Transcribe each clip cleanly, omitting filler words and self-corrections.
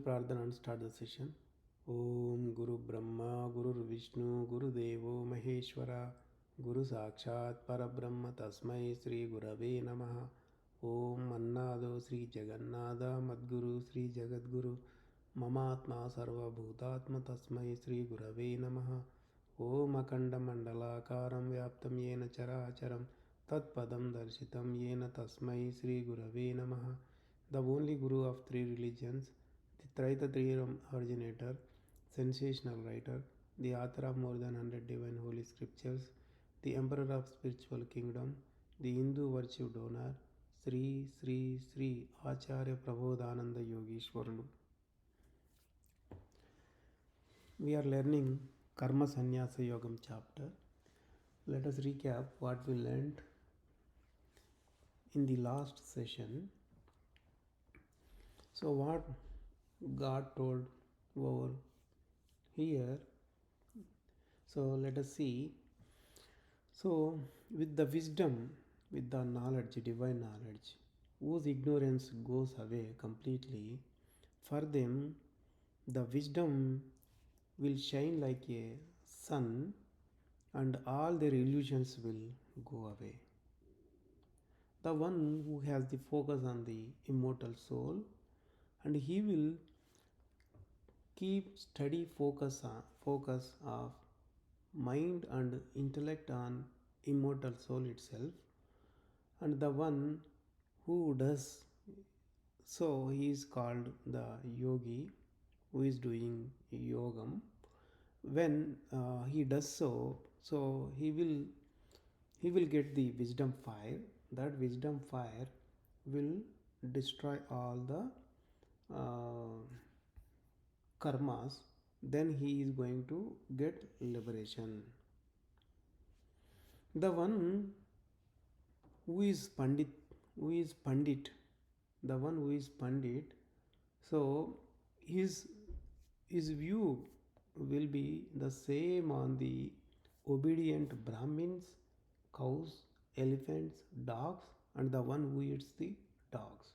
Pradhana and start the session. Om Guru Brahma Guru Vishnu Guru Devo Maheshwara Guru Sakshat Parabrahma Tasmai Sri Gurave Namaha. Om Annado Sri Jagannatha Madguru Sri Jagadguru Mamatma Sarva Bhutatma Tasmai Sri Gurave Namaha. Om Akanda Mandalakaram Vyaptam Yena Characharam Tat Padam Darshitam Yena Tasmai Sri Gurave Namaha. The only Guru of three religions, the Traitatriya originator, sensational writer, the author of more than 100 divine holy scriptures, the emperor of spiritual kingdom, the Hindu virtue donor, Sri Sri Sri Acharya Prabodhananda Yogeshwarulu. We are learning Karma Sanyasa Yogam chapter. Let us recap what we learned in the last session. So, what God told over here. So, let us see. So, with the wisdom, with the knowledge, divine knowledge, whose ignorance goes away completely, for them the wisdom will shine like a sun and all their illusions will go away. The one who has the focus on the immortal soul, and he will keep steady focus of mind and intellect on immortal soul itself, and the one who does so, he is called the yogi who is doing yogam. When he does so, he will get the wisdom fire. That wisdom fire will destroy all the karmas. Then he is going to get liberation. The one who is pandit, the one who is pandit, so his view will be the same on the obedient Brahmins, cows, elephants, dogs, and the one who eats the dogs.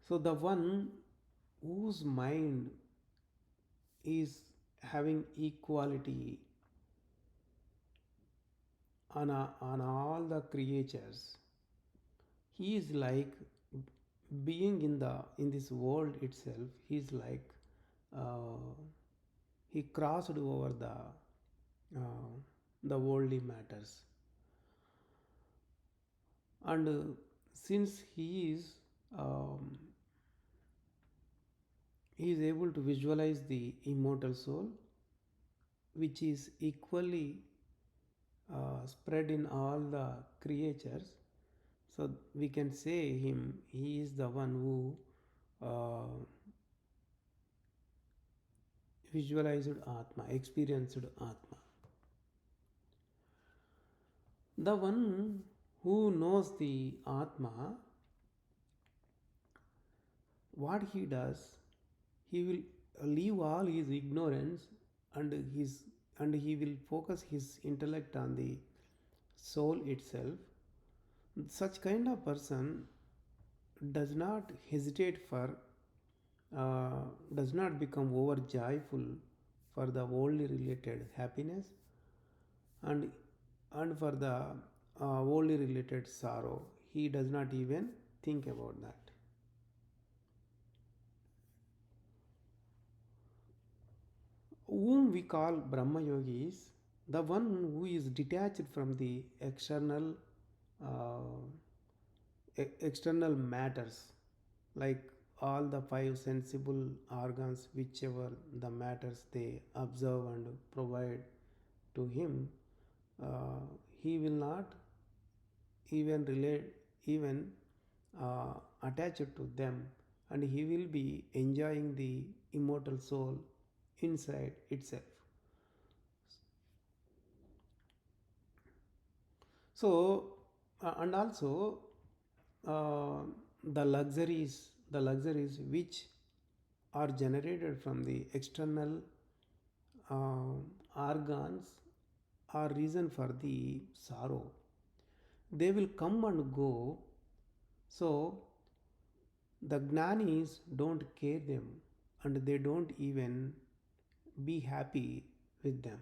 So the one whose mind is having equality on all the creatures, he is like being in this world itself. He is like he crossed over the worldly matters, and since he is able to visualize the immortal soul, which is equally spread in all the creatures. So we can say he is the one who visualized Atma, experienced Atma. The one who knows the Atma, what he does, he will leave all his ignorance and he will focus his intellect on the soul itself. Such kind of person does not hesitate for does not become over joyful for the worldly related happiness and for the worldly related sorrow. He does not even think about that. Whom we call Brahma Yogis, the one who is detached from the uh, external matters, like all the five sensible organs, whichever the matters they observe and provide to him, uh, he will not even relate, even attached to them, and he will be enjoying the immortal soul inside itself. So, and also uh, the luxuries which are generated from the external organs are reason for the sorrow. They will come and go So the Gnanis don't care them and they don't even be happy with them.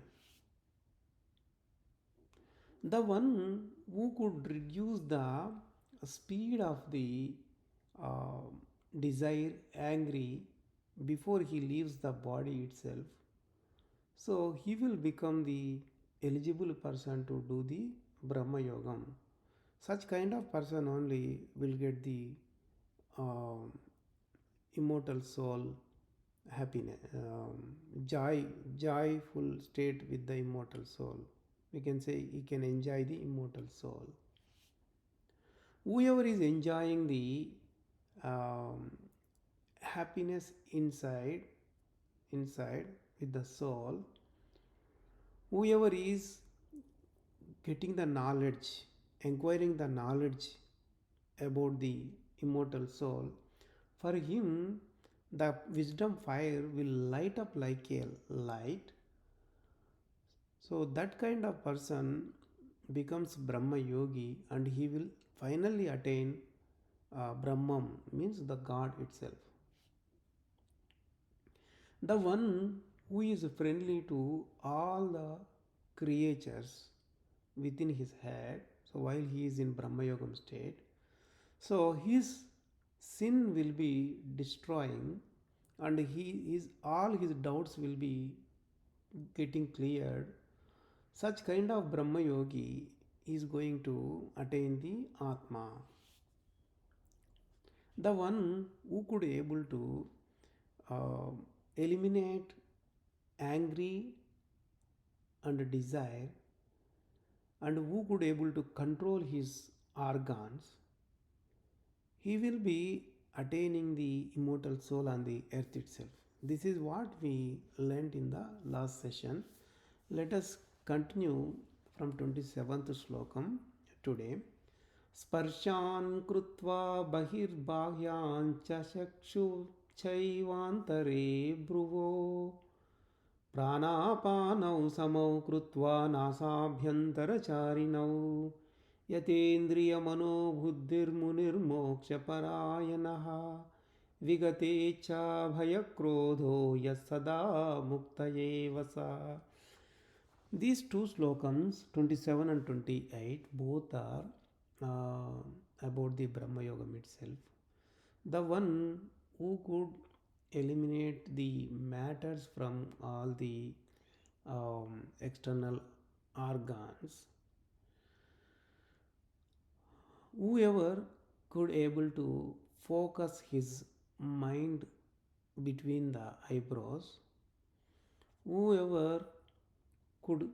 The one who could reduce the speed of the uh, desire, angry, before he leaves the body itself, so he will become the eligible person to do the Brahma Yogam. Such kind of person only will get the um, immortal soul happiness, joyful state with the immortal soul. We can say he can enjoy the immortal soul. Whoever is enjoying the um, happiness inside with the soul, whoever is getting the knowledge, acquiring the knowledge about the immortal soul, for him the wisdom fire will light up like a light. So that kind of person becomes Brahma Yogi and he will finally attain Brahman, means the God itself. The one who is friendly to all the creatures within his head, so while he is in Brahma Yogam state, so his sin will be destroying and all his doubts will be getting cleared. Such kind of Brahma Yogi is going to attain the Atma. The one who could able to uh, eliminate angry and desire and who could able to control his organs, he will be attaining the immortal soul on the earth itself. This is what we learned in the last session. Let us continue from 27th slokam today. स्पर्शान् कृत्वा बहिर्बाह्यान् च चक्षुश्चैवान्तरे भ्रुवो प्राणापानौ समौ कृत्वा नासाभ्यन्तरचारिणौ यतेन्द्रियमनोबुद्धिर्मुनिर्मोक्षपरायणः विगतेच्छाभयक्रोधो यः सदा मुक्त एव सः. These two slokams, 27 and 28, both are about the Brahma Yogam itself. The one who could eliminate the matters from all the external organs, whoever could able to focus his mind between the eyebrows, whoever could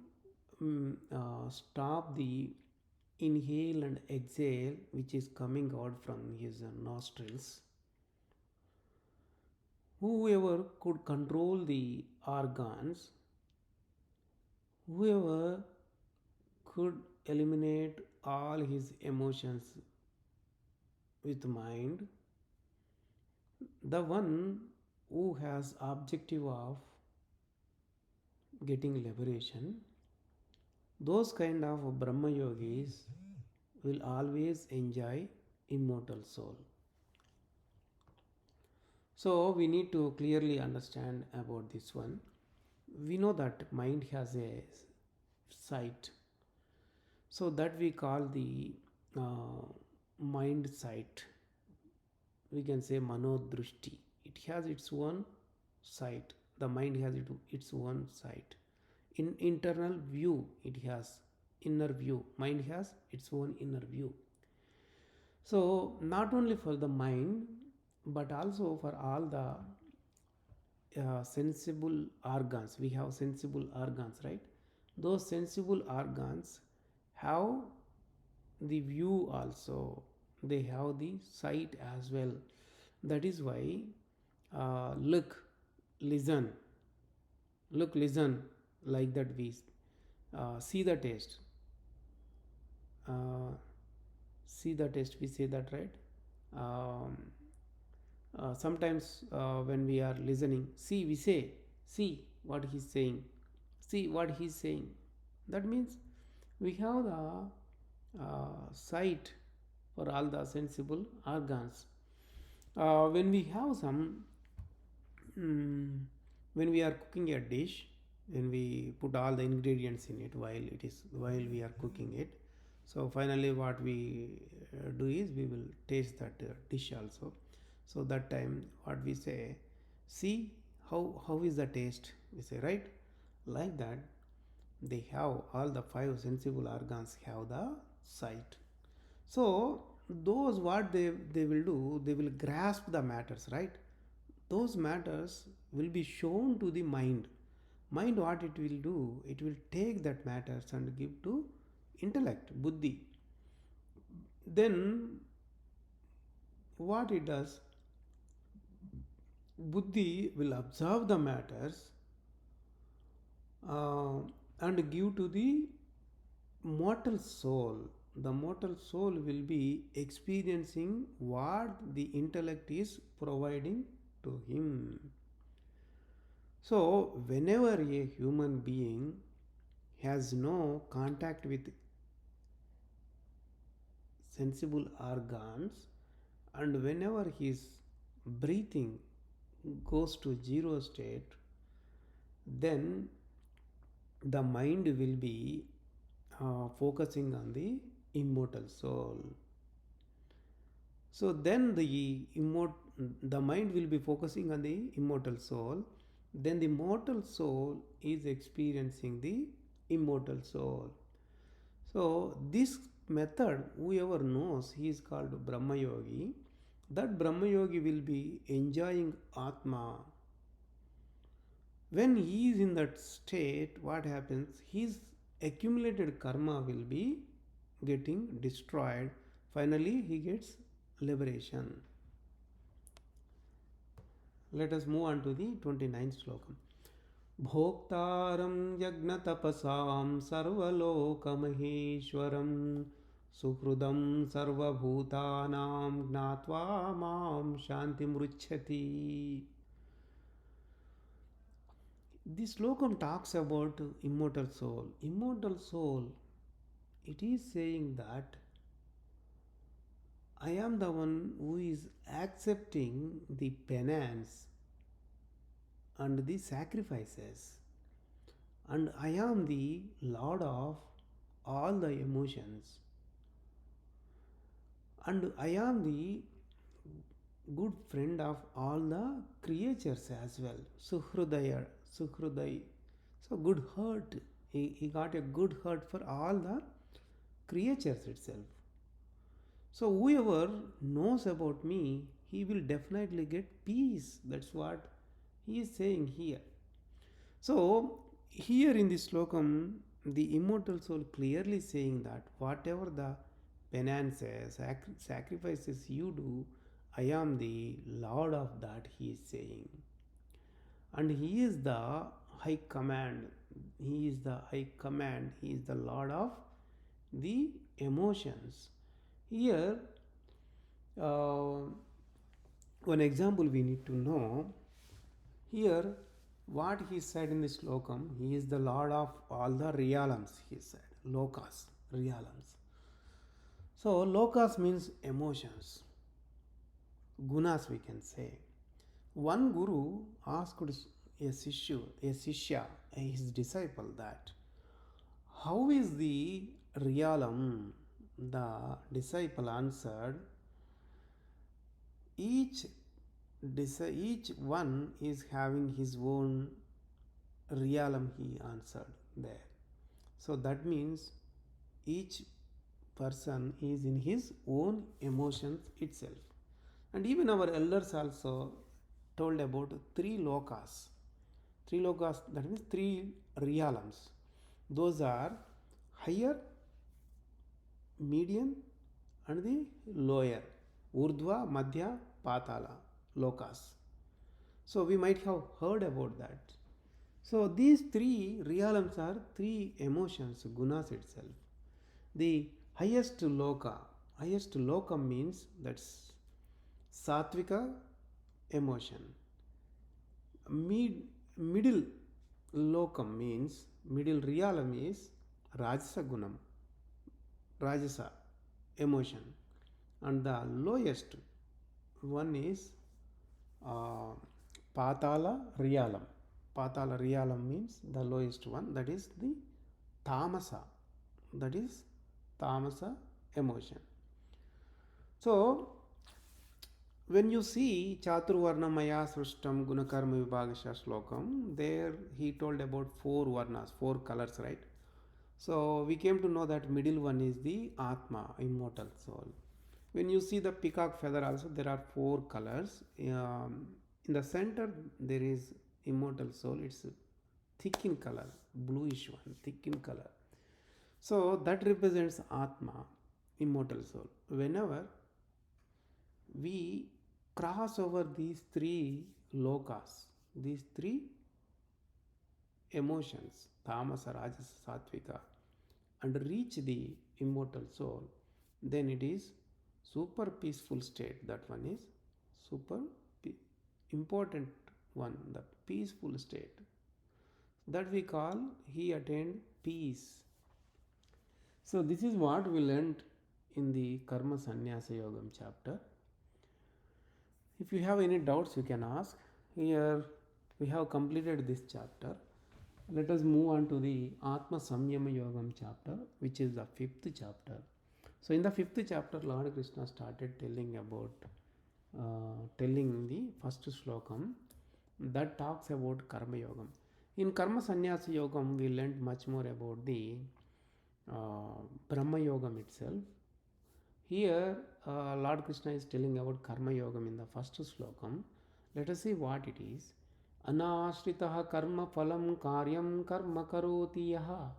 stop the inhale and exhale which is coming out from his nostrils, whoever could control the organs, whoever could eliminate all his emotions with mind, the one who has objective of getting liberation, those kind of Brahma yogis will always enjoy immortal soul. So we need to clearly understand about this one. We know that mind has a sight, so that we call the mind sight. We can say manodrushti. It has its own sight. The mind has its own sight. In internal view, it has inner view. Mind has its own inner view. So not only for the mind, but also for all the sensible organs. We have sensible organs, right? Those sensible organs have the view also. They have the sight as well. That is why look, listen, like that we see the taste. Uh, See the taste, we say that, right? Um, Sometimes when we are listening, see, we say, see what he's saying, see what he's saying. That means we have the sight for all the sensible organs. When we have some, mm, when we are cooking a dish, when we put all the ingredients in it while we are cooking it, so finally what we do is we will taste that dish also. So that time what we say, see how is the taste, we say, right? Like that, they have all the five sensible organs have the sight. So those what they will do, they will grasp the matters, right? Those matters will be shown to the mind. Mind, what it will do, it will take that matters and give to intellect, buddhi. Then what it does, buddhi will observe the matters uh, and give to the mortal soul. The mortal soul will be experiencing what the intellect is providing to him. So, whenever a human being has no contact with sensible organs, and whenever his breathing goes to zero state, then the mind will be focusing on the immortal soul. So then the mind will be focusing on the immortal soul. Then the mortal soul is experiencing the immortal soul. So this method, whoever knows, he is called Brahma Yogi. That Brahma Yogi will be enjoying Atma. When he is in that state, what happens? His accumulated karma will be getting destroyed. Finally, he gets liberation. Let us move on to the 29th slokam. भोक्तारं यज्ञतपसां सर्वलोकमहेश्वरं सुहृदं सर्वभूतानां ज्ञात्वा मां शान्तिमृच्छति. This slokam talks about immortal soul. Immortal soul, it is saying that I am the one who is accepting the penance and the sacrifices, and I am the Lord of all the emotions, and I am the good friend of all the creatures as well. Suhrudaya, Suhruday. So good heart. He got a good heart for all the creatures itself. So whoever knows about me, he will definitely get peace. That's what he is saying here. So here in this slokam, the immortal soul clearly saying that whatever the penances, sacrifices you do, I am the Lord of that, he is saying. And he is the high command. He is the high command. He is the Lord of the emotions. Here, one example we need to know. Here, what he said in this slokam, he is the Lord of all the realms, he said. Lokas, realms. So, lokas means emotions, gunas we can say. One guru asked a Shishya, his disciple, that how is the realm? The disciple answered, each one is having his own realm, he answered there. So that means each person is in his own emotions itself. And even our elders also told about three lokas. Three lokas, that means three realms. Those are higher, medium, and the lower. Urdhva, Madhya, Patala, lokas. So we might have heard about that. So these three realms are three emotions, gunas itself. The highest loka means that's sattvika emotion. Middle lokam means, middle realm is rajasa gunam, rajasa emotion. and the lowest one is uh, Patala Riyalam. Patala Riyalam means the lowest one, that is the Tamasa, that is Tamasa emotion. So, when you see Chaturvarna Maya Srishtam Gunakarma Vibhagasha Slokam, there he told about four varnas, four colors, right? So we came to know that middle one is the Atma, immortal soul. When you see the peacock feather also, there are four colors. In the center, there is immortal soul. It's thick in color, bluish one, thick in color. So that represents Atma, immortal soul. Whenever we cross over these three lokas, these three emotions, tamasa, rajasa, satvika, and reach the immortal soul, then it is super peaceful state. That one is super important one, the peaceful state. That we call he attained peace. So this is what we learned in the Karma Sanyasa Yogam chapter. If you have any doubts, you can ask. Here we have completed this chapter. Let us move on to the Atma Samyama Yogam chapter, which is the fifth chapter. So in the fifth chapter, Lord Krishna started telling about, telling the first slokam that talks about Karma Yogam. In Karma Sannyasa Yogam, we learned much more about the Brahma Yogam itself. Here, Lord Krishna is telling about Karma Yogam in the first slokam. Let us see what it is. Anashritaha karma phalam karyam karma karoti yaha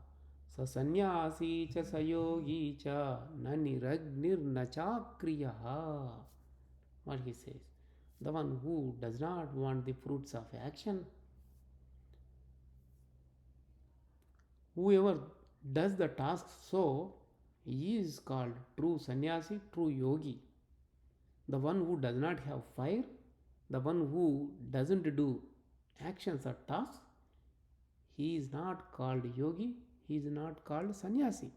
sa sannyasi cha sayogi cha na niragnir na chakriyaha. What he says? The one who does not want the fruits of action. Whoever does the task so, he is called true sannyasi, true yogi. The one who does not have fire, the one who doesn't do actions or tasks, he is not called yogi, he is not called sannyasi.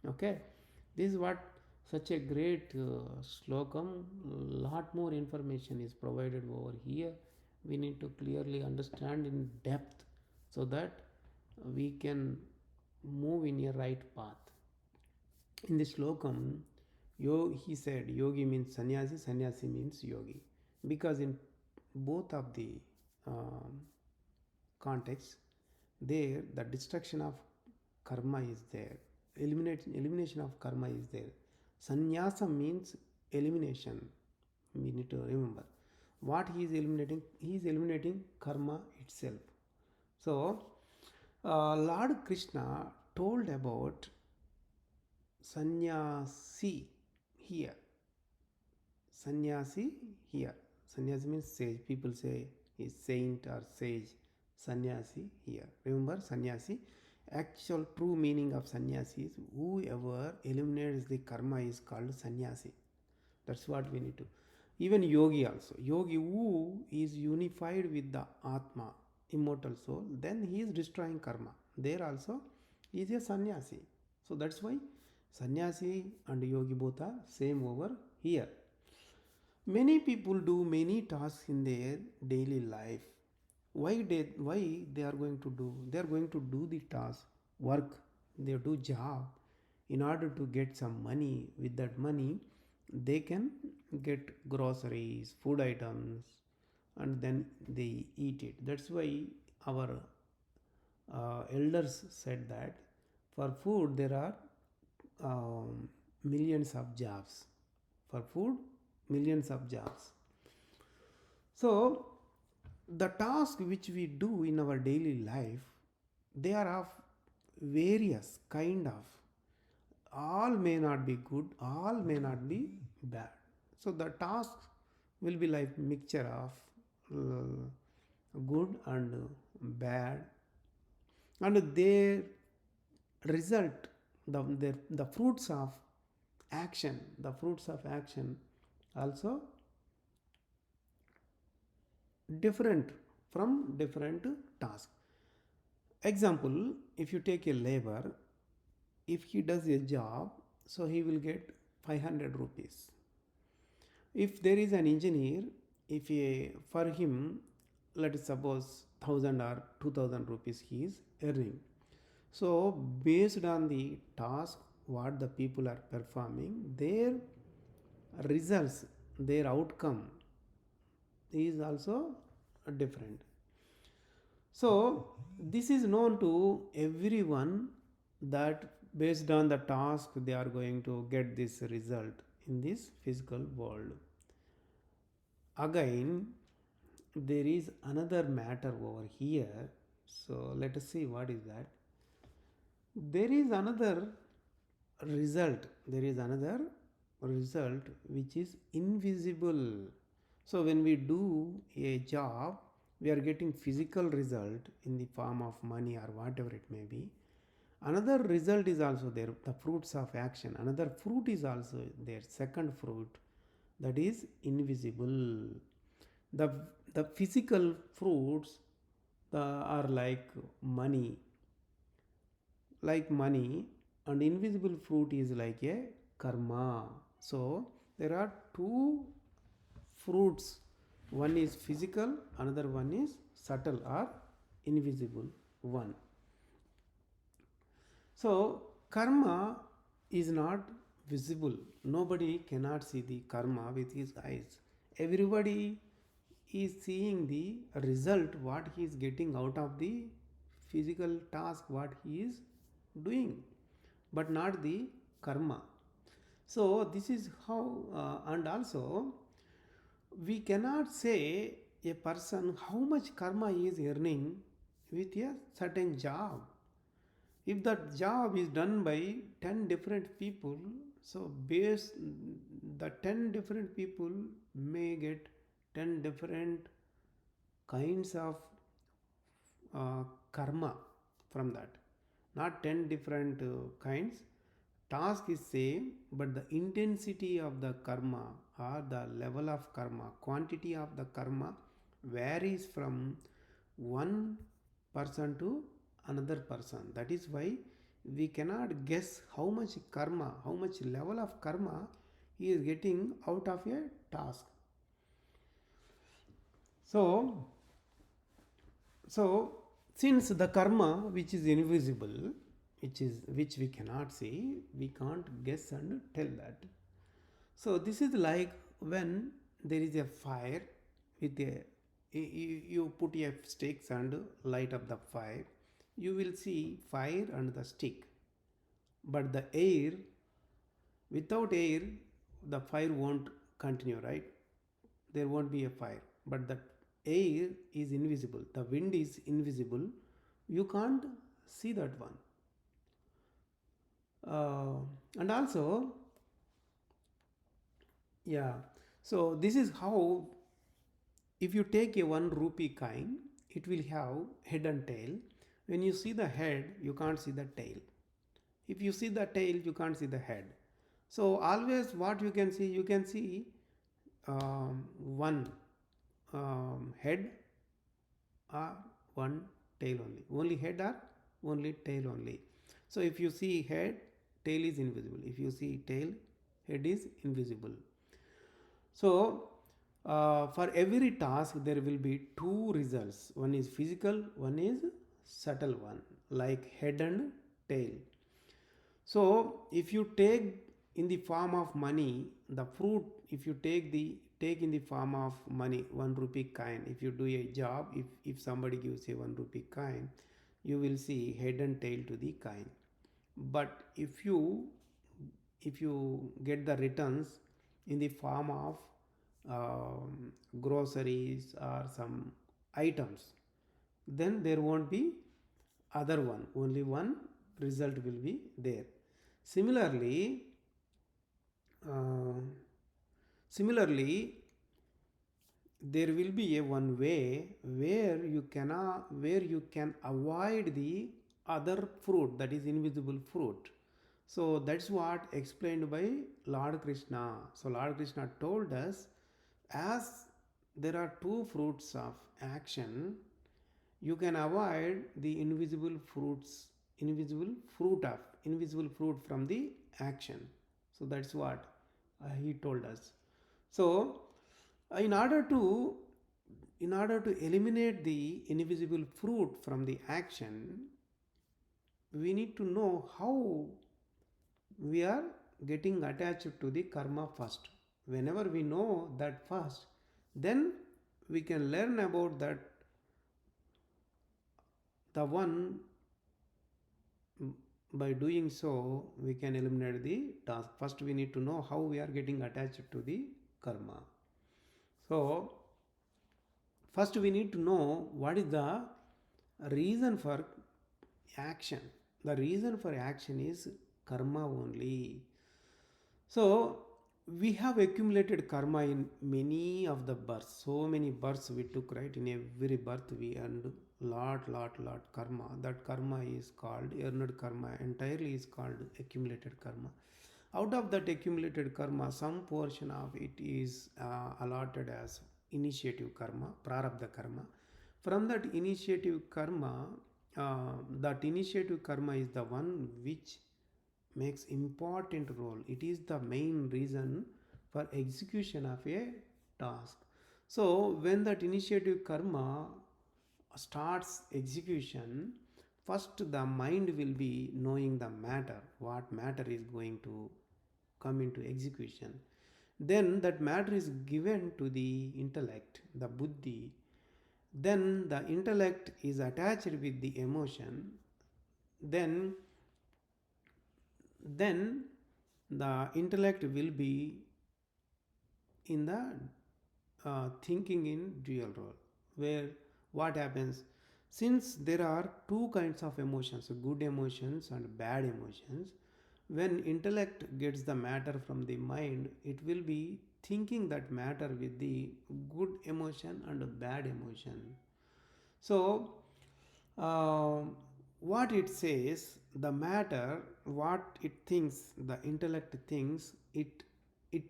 Okay, this is what such a great slokam, lot more information is provided over here. We need to clearly understand in depth so that we can move in a right path. In this slokam, he said yogi means sannyasi, sannyasi means yogi, because in both of the contexts, there the destruction of karma is there, elimination of karma is there. Sanyasa means elimination. We need to remember what he is eliminating. He is eliminating karma itself. So Lord Krishna told about sannyasi here. Sannyasi here. Sannyasi means sage. People say is saint or sage. Sannyasi here. Remember sannyasi. Actual true meaning of sannyasi is whoever eliminates the karma is called sannyasi. That's what we need to. Even yogi also. Yogi who is unified with the Atma, immortal soul, then he is destroying karma. There also he is a sannyasi. So that's why sannyasi and yogi both are same over here. Many people do many tasks in their daily life. Why they are going to do? They are going to do the task, work, they do job in order to get some money. With that money, they can get groceries, food items, and then they eat it. That's why our elders said that for food there are millions of jobs. For food, millions of jobs. So the task which we do in our daily life, they are of various kind of. All may not be good, all may not be bad. So the task will be like mixture of good and bad, and their result, the fruits of action, also different from different tasks. Example, if you take a labor, if he does a job, so he will get 500 rupees. If there is an engineer, if for him, let us suppose 1000 or 2000 rupees he is earning. So, based on the task what the people are performing, their results, their outcome is also different. So, this is known to everyone that based on the task they are going to get this result in this physical world. Again, there is another matter over here. So, let us see what is that. There is another result. There is another result which is invisible. So, when we do a job, we are getting physical result in the form of money or whatever it may be. Another result is also there, the fruits of action. Another fruit is also there, second fruit, that is invisible. The, the physical fruits are like money, and invisible fruit is like a karma. So there are two fruits, one is physical, another one is subtle or invisible one. So karma is not visible. Nobody cannot see the karma with his eyes. Everybody is seeing the result what he is getting out of the physical task what he is doing, but not the karma. So this is how and also we cannot say a person how much karma he is earning with a certain job. If that job is done by 10 different people, so base the 10 different people may get 10 different kinds of karma from that. Not 10 different kinds. Task is same, but the intensity of the karma or the level of karma, quantity of the karma varies from one person to another person. That is why we cannot guess how much karma, how much level of karma he is getting out of a task. So since the karma which is invisible, which we cannot see, we can't guess and tell that. So this is like when there is a fire with you put a sticks and light up the fire, you will see fire and the stick, but the air, without air the fire won't continue, right? There won't be a fire, but the air is invisible, the wind is invisible, you can't see that one. And also, yeah, so this is how, if you take a 1 rupee coin, it will have head and tail. When you see the head, you can't see the tail. If you see the tail, you can't see the head. So always what you can see, one head or one tail only. Only head or only tail only. So if you see head, tail is invisible. If you see tail, head is invisible. So for every task there will be two results. One is physical, one is subtle one, like head and tail. So if you take in the form of money, the fruit, if you take in the form of money, 1 rupee coin, if you do a job, if somebody gives a 1 rupee coin, you will see head and tail to the coin. But if you get the returns in the form of groceries or some items, then there won't be other one, only one result will be there. Similarly, uh, similarly there will be a one way where you can avoid the other fruit, that is invisible fruit. So that's what explained by Lord Krishna. So Lord Krishna told us, as there are two fruits of action, you can avoid the invisible fruit from the action. So that's what he told us. So, in order to eliminate the invisible fruit from the action, we need to know how we are getting attached to the karma first. Whenever we know that first, then we can learn about that, the one. By doing so, we can eliminate the task. First, we need to know how we are getting attached to the karma. So, first we need to know what is the reason for action. The reason for action is karma only. So we have accumulated karma in many of the births. So many births we took, right? In every birth we earned lot karma. That karma is called earned karma. Entirely is called accumulated karma. Out of that accumulated karma, some portion of it is allotted as initiative karma, prarabdha karma. From that initiative karma, that initiative karma is the one which makes important role. It is the main reason for execution of a task. So when that initiative karma starts execution, first the mind will be knowing the matter, what matter is going to come into execution. Then that matter is given to the intellect, the buddhi. Then the intellect is attached with the emotion. Then then the intellect will be in the thinking in dual role, where what happens, since there are two kinds of emotions, good emotions and bad emotions, when intellect gets the matter from the mind, it will be thinking that matter with the good emotion and bad emotion. So uh, what it says, the matter, what it thinks, the intellect thinks, it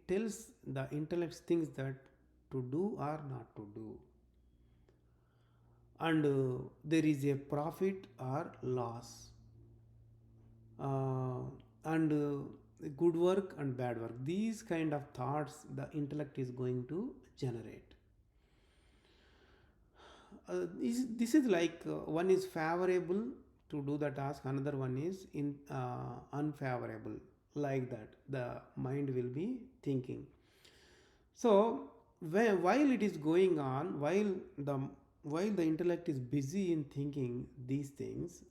tells the intellect things that to do or not to do, and there is a profit or loss, uh, and good work and bad work. These kind of thoughts the intellect is going to generate. This is like one is favorable to do the task, another one is in unfavorable. Like that, the mind will be thinking. So while it is going on, while the intellect is busy in thinking these things,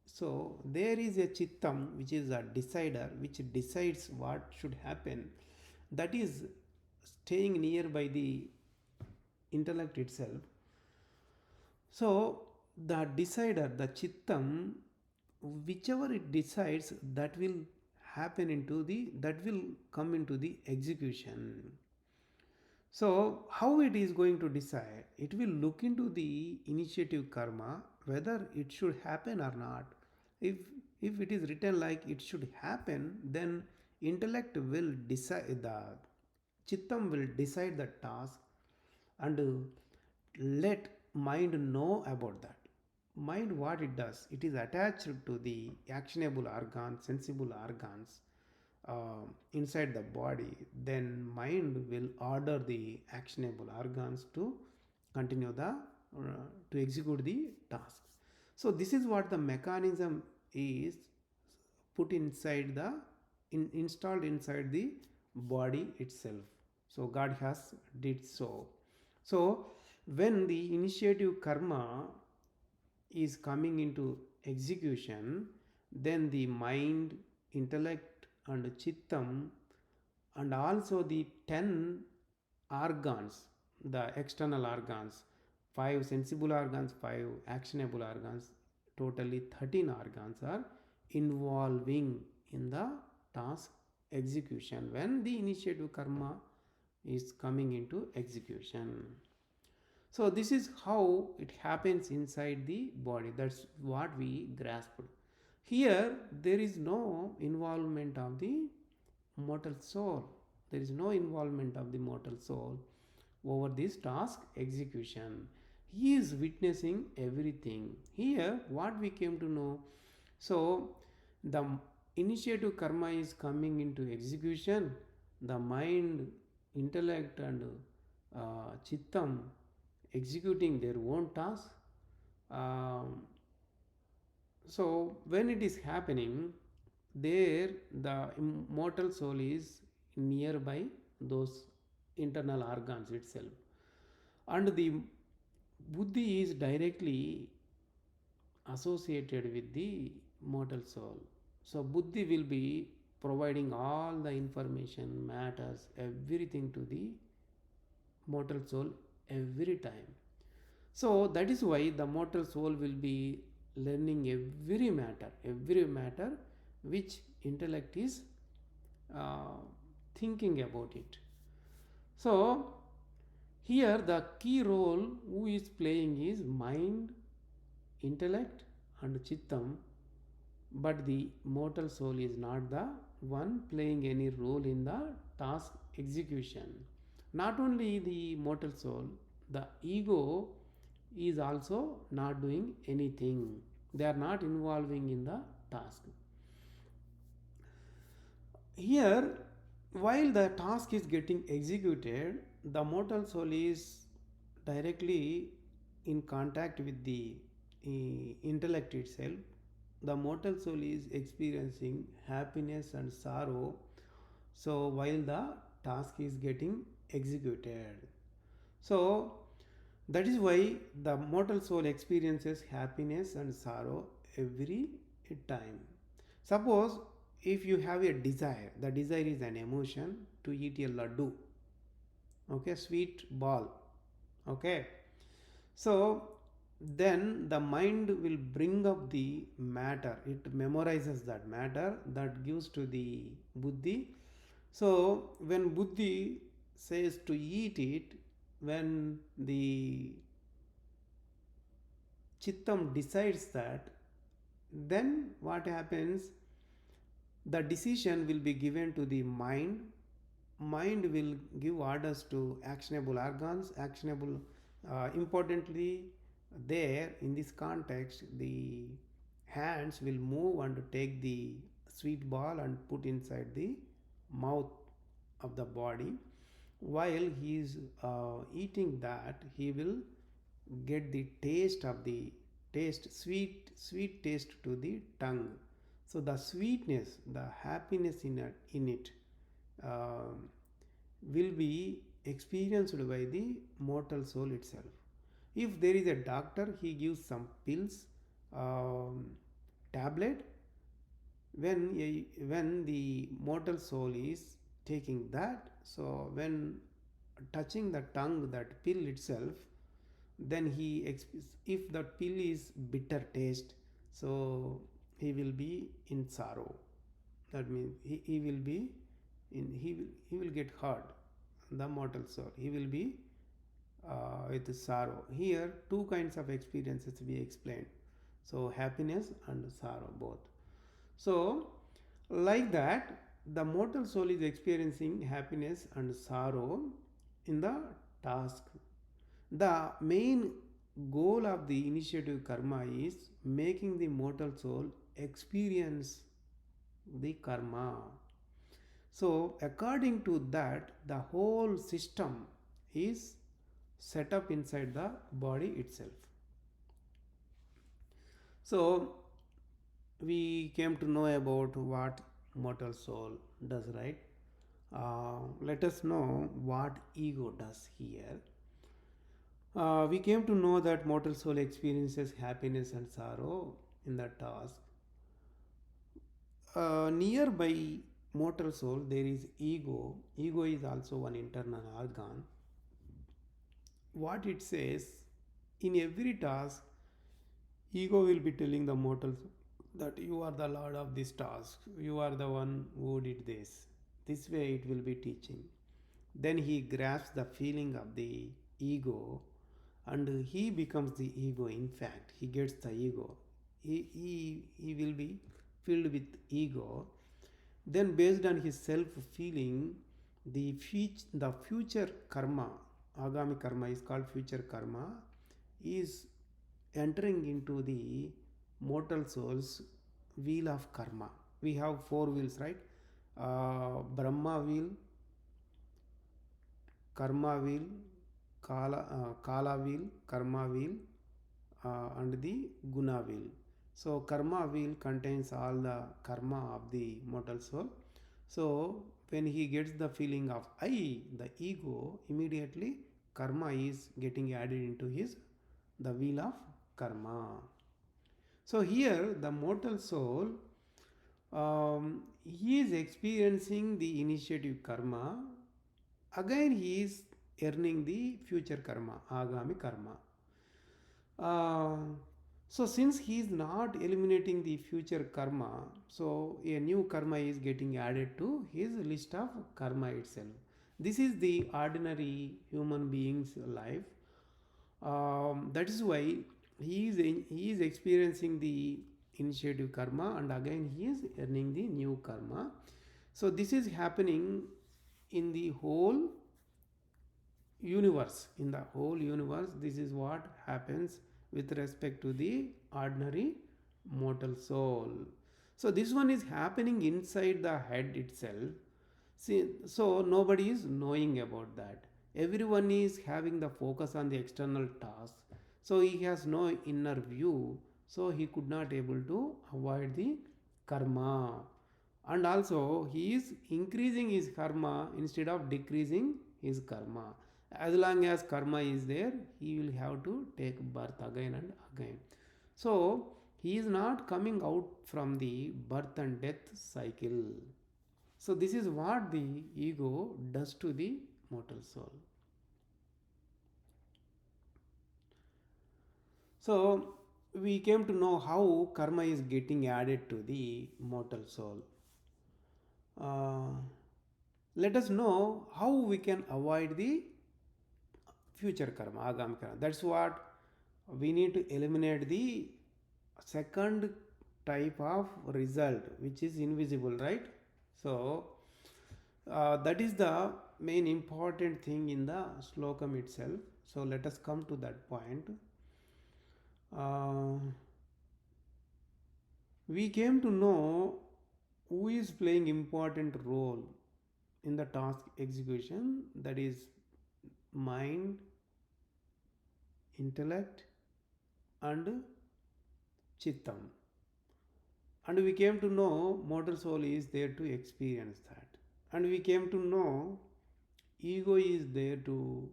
so there is a chittam which is a decider, which decides what should happen. That is staying nearby the intellect itself. So the decider, the chittam, whichever it decides, that will that will come into the execution. So how it is going to decide? It will look into the initiative karma whether it should happen or not. If if it is written like it should happen, then intellect will decide, the chittam will decide the task, and let mind know about that. Mind, what it does, it is attached to the actionable organs, sensible organs inside the body. Then mind will order the actionable organs to continue the to execute the task. So this is what the mechanism is, put inside the installed inside the body itself. So God has did so. So when the initiative karma is coming into execution, then the mind, intellect and chittam, and also the 10 organs, the external organs, 5 sensible organs, 5 actionable organs, totally 13 organs are involving in the task execution when the initiative karma is coming into execution. So this is how it happens inside the body. That's what we grasped. Here there is no involvement of the mortal soul. There is no involvement of the mortal soul over this task execution. He is witnessing everything. Here what we came to know. So the initiative karma is coming into execution, the mind, intellect, and chittam executing their own task. Um, so when it is happening, there the immortal soul is nearby those internal organs itself, and the buddhi is directly associated with the mortal soul. So buddhi will be providing all the information, matters, everything to the mortal soul every time. So that is why the mortal soul will be learning every matter which intellect is uh, thinking about it. So here the key role who is playing is mind, intellect, and chittam, but the mortal soul is not the one playing any role in the task execution. Not only the mortal soul, the ego is also not doing anything. They are not involving in the task. Here, while the task is getting executed, the mortal soul is directly in contact with the intellect itself. The mortal soul is experiencing happiness and sorrow. So, while the task is getting executed, so that is why the mortal soul experiences happiness and sorrow every time. Suppose if you have a desire, the desire is an emotion to eat a laddu, okay, sweet ball, okay. So then the mind will bring up the matter, it memorizes that matter, that gives to the buddhi. So when buddhi says to eat it, when the chittam decides that, then what happens, the decision will be given to the mind. Mind will give orders to actionable organs, actionable, importantly there in this context the hands will move and take the sweet ball and put inside the mouth of the body. While he is eating that, he will get the taste of the taste, sweet taste to the tongue. So the sweetness, the happiness in it, um, will be experienced by the mortal soul itself. If there is a doctor, he gives some pills, um, tablet. When the mortal soul is taking that, so when touching the tongue, that pill itself, then if that pill is bitter taste, so he will be in sorrow. That means he will be he will get hurt, the mortal soul, he will be with sorrow. Here two kinds of experiences we explained, so happiness and sorrow both. So like that, the mortal soul is experiencing happiness and sorrow in the task. The main goal of the initiative karma is making the mortal soul experience the karma. So, according to that, the whole system is set up inside the body itself. So, we came to know about what mortal soul does, right? Let us know what ego does here. We came to know that mortal soul experiences happiness and sorrow in the task. Nearby mortal soul, there is ego. Ego is also one internal organ. What it says, in every task, ego will be telling the mortal soul that you are the lord of this task, you are the one who did this. This way it will be teaching. Then he grasps the feeling of the ego and he becomes the ego. In fact, he gets the ego. He will be filled with ego. Then, based on his self feeling, the future karma, agami karma is called future karma, is entering into the mortal soul's wheel of karma. We have four wheels, right? Brahma wheel, karma wheel, kala wheel, karma wheel, and the guna wheel. So karma wheel contains all the karma of the mortal soul. So when he gets the feeling of I, the ego, immediately karma is getting added into his the wheel of karma. So here the mortal soul, he is experiencing the initiative karma. Again he is earning the future karma, agami karma. Uh, so since he is not eliminating the future karma, so a new karma is getting added to his list of karma itself. This is the ordinary human being's life. That is why he is experiencing the initiative karma, and again he is earning the new karma. So this is happening in the whole universe. In the whole universe, this is what happens with respect to the ordinary mortal soul. So this one is happening inside the head itself. See, so nobody is knowing about that. Everyone is having the focus on the external task. So he has no inner view. So he could not able to avoid the karma. And also he is increasing his karma instead of decreasing his karma. As long as karma is there, he will have to take birth again and again. So he is not coming out from the birth and death cycle. So this is what the ego does to the mortal soul. So we came to know how karma is getting added to the mortal soul. Uh, Let us know how we can avoid the future karma, agam karma. That's what we need to eliminate the second type of result, which is invisible, right? So that is the main important thing in the slokam itself. So let us come to that point. Uh, we came to know who is playing important role in the task execution, that is mind, intellect, and chittam. And we came to know mortal soul is there to experience that. And we came to know ego is there to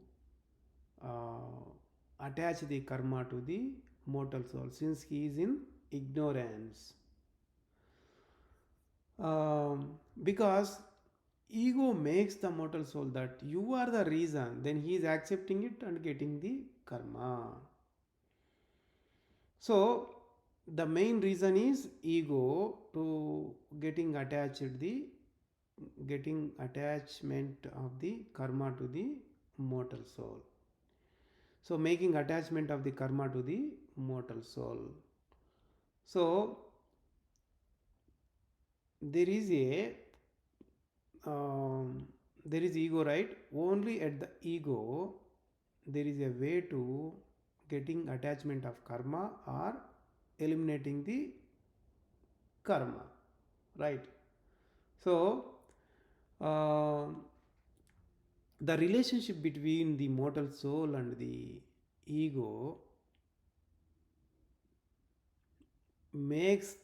attach the karma to the mortal soul since he is in ignorance. Because ego makes the mortal soul that you are the reason, then he is accepting it and getting the karma. So the main reason is ego to getting attachment of the karma to the mortal soul. So making attachment of the karma to the mortal soul. So there is a there is ego, right? Only at the ego there is a way to getting attachment of karma or eliminating the karma, right? So uh, the relationship between the mortal soul and the ego makes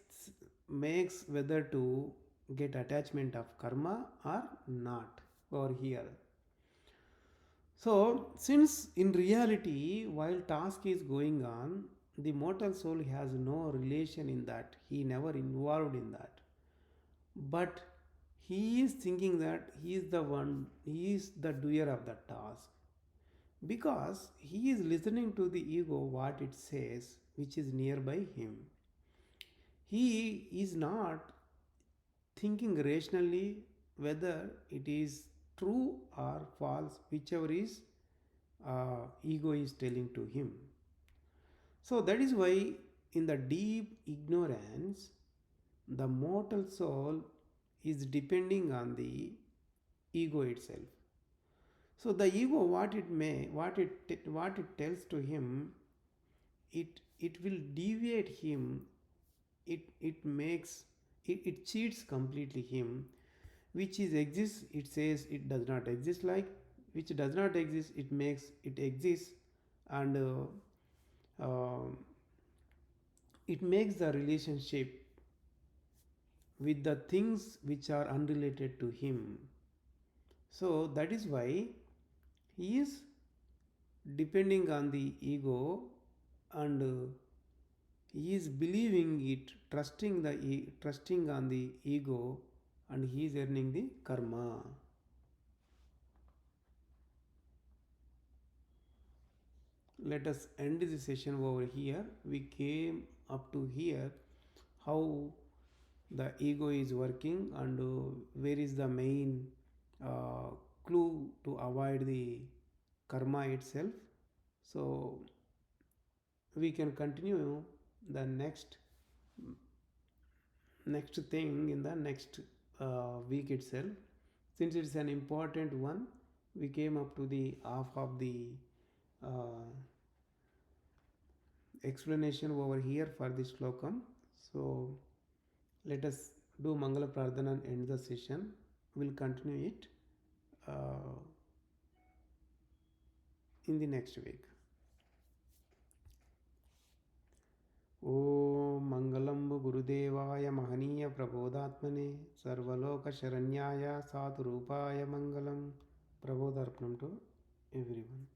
makes whether to get attachment of karma or not over here. So since in reality while task is going on, the mortal soul has no relation in that, he never involved in that, but he is thinking that he is the one, he is the doer of the task, because he is listening to the ego what it says which is nearby him. He is not thinking rationally whether it is true or false, whichever is ego is telling to him. So that is why in the deep ignorance the mortal soul is depending on the ego itself. So the ego what it tells to him, it will deviate him, it makes it cheats completely him, which is exists, it says it does not exist, like which does not exist, it makes it exist, and uh, it makes the relationship with the things which are unrelated to him. So that is why he is depending on the ego, and he is believing it, trusting on the ego, and he is earning the karma. Let us end this session over here. We came up to here how the ego is working, and where is the main uh, clue to avoid the karma itself. So we can continue the next thing in the next week itself. Since it's an important one, we came up to the half of the uh, explanation over here for this slokam. So let us do Mangala Prardhana and end the session. We'll continue it in the next week. ॐ मङ्गलं गुरुदेवाय महनीय प्रबोधात्मने सर्वलोकशरण्याय साधुरूपाय मङ्गलं. प्रबोधार्पणं to everyone.